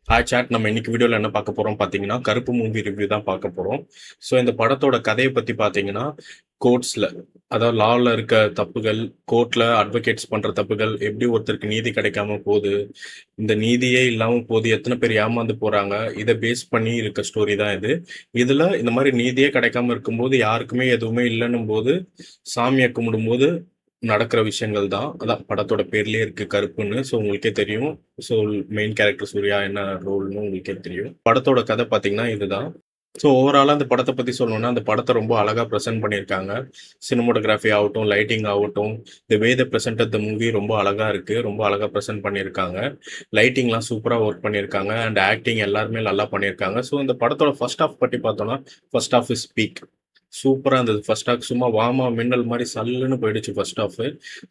Hi chat. நம்ம இன்னைக்கு வீடியோவில் என்ன பார்க்க போறோம் பார்த்தீங்கன்னா, கருப்பு மூவி ரிவ்யூ தான் பார்க்க போறோம். ஸோ இந்த படத்தோட கதையை பற்றி பார்த்தீங்கன்னா, கோர்ட்ஸில் அதாவது லாவில் இருக்க தப்புகள், கோர்ட்டில் அட்வொகேட்ஸ் பண்ணுற தப்புகள், எப்படி ஒருத்தருக்கு நீதி கிடைக்காம போகுது, இந்த நீதியே இல்லாமல் போகுது, எத்தனை பேர் ஏமாந்து போகிறாங்க, இதை பேஸ் பண்ணி இருக்க ஸ்டோரி தான் இது. இதில் இந்த மாதிரி நீதியே கிடைக்காம இருக்கும்போது யாருக்குமே எதுவுமே இல்லைன்னும் போது சாமியை கும்பிடும்போது நடக்கிற விஷயங்கள் தான். அதான் படத்தோட பேர்லயே இருக்கு கருப்புன்னு. ஸோ உங்களுக்கே தெரியும். ஸோ மெயின் கேரக்டர் சூர்யா என்ன ரோல்னு உங்களுக்கே தெரியும். படத்தோட கதை பார்த்தீங்கன்னா இதுதான். ஸோ ஓவராலா அந்த படத்த பத்தி சொல்லணும்னா, அந்த படத்த ரொம்ப அழகா பிரசன்ட் பண்ணியிருக்காங்க. சினிமாட்டோகிராஃபி ஆகட்டும், லைட்டிங் ஆகட்டும், தி வே தே பிரசன்டட் த மூவி ரொம்ப அழகா இருக்கு. ரொம்ப அழகா பிரசன்ட் பண்ணியிருக்காங்க. லைட்டிங்லாம் சூப்பரா ஒர்க் பண்ணியிருக்காங்க. அண்ட் ஆக்டிங் எல்லாருமே நல்லா பண்ணியிருக்காங்க. ஸோ இந்த படத்தோட ஃபர்ஸ்ட் ஹாஃப் பத்தி பார்த்தோம்னா, ஃபர்ஸ்ட் ஹாஃப் இஸ் பீக். சூப்பரா இருந்தது. ஃபர்ஸ்ட் ஹாஃப் சும்மா வாமா மின்னல் மாரி சல்லுன்னு போயிடுச்சு ஃபர்ஸ்ட் ஹாஃப்.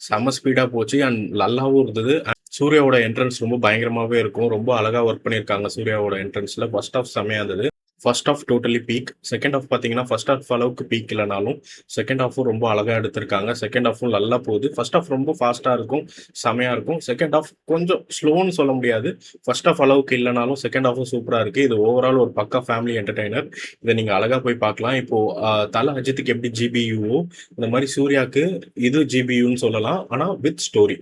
செம்ம ஸ்பீடா போச்சு அண்ட் நல்லாவும் இருந்தது. சூர்யாவோட என்ட்ரன்ஸ் ரொம்ப பயங்கரமாவே இருக்கும். ரொம்ப அழகா ஒர்க் பண்ணியிருக்காங்க சூர்யாவோட என்ட்ரன்ஸ்ல. ஃபர்ஸ்ட் ஹாஃப் செம்மையா இருந்தது. First half totally peak. Second half பார்த்தீங்கன்னா, ஃபர்ஸ்ட் ஹாஃப் அளவுக்கு பீக் இல்லனாலும், செகண்ட் ஹாஃபும் ரொம்ப அழகா எடுத்திருக்காங்க. செகண்ட் ஹாஃபும் நல்லா போகுது. ஃபர்ஸ்ட் ஹாஃப் ரொம்ப ஃபாஸ்ட்டா இருக்கும். செமையா இருக்கும். செகண்ட் ஹாஃப் கொஞ்சம் ஸ்லோன்னு சொல்ல முடியாது. ஃபர்ஸ்ட் ஹாஃப் அளவுக்கு இல்லனாலும், செகண்ட் ஹாஃபும் சூப்பரா இருக்கு. இது ஓவரால் ஒரு பக்கா ஃபேமிலி என்டர்டெய்னர். இத நீங்க அழகா போய் பார்க்கலாம். இப்போ தல அஜித்துக்கு எப்படி ஜிபியூவோ, இந்த மாரி சூர்யாக்கு இது ஜிபியூன்னு சொல்லலாம். ஆனா வித் ஸ்டோரி.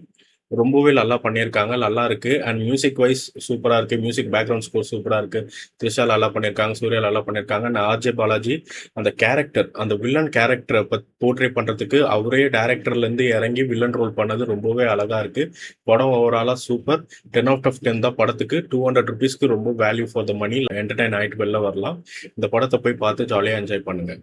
ரொம்பவே நல்லா பண்ணியிருக்காங்க. நல்லா இருக்கு. அண்ட் மியூசிக் வைஸ் சூப்பரா இருக்கு. மியூசிக் பேக்ரவுண்ட் ஸ்கோர் சூப்பரா இருக்கு. த்ரிஷா நல்லா பண்ணியிருக்காங்க. சூர்யா நல்லா பண்ணியிருக்காங்க. அண்ட் ஆர்ஜே பாலாஜி அந்த கேரக்டர், அந்த வில்லன் கேரக்டர போர்ட்ரே பண்றதுக்கு அவரே டைரக்டர்லேருந்து இறங்கி வில்லன் ரோல் பண்ணது ரொம்பவே அழகா இருக்கு. படம் ஓவராலா சூப்பர். 10 அவுட் ஆஃப் 10 தான் படத்துக்கு. ₹200 ரொம்ப value for the money. Entertain ஆயிட்டு வெளில வரலாம். இந்த படத்த போய் பார்த்து ஜாலியா என்ஜாய் பண்ணுங்க.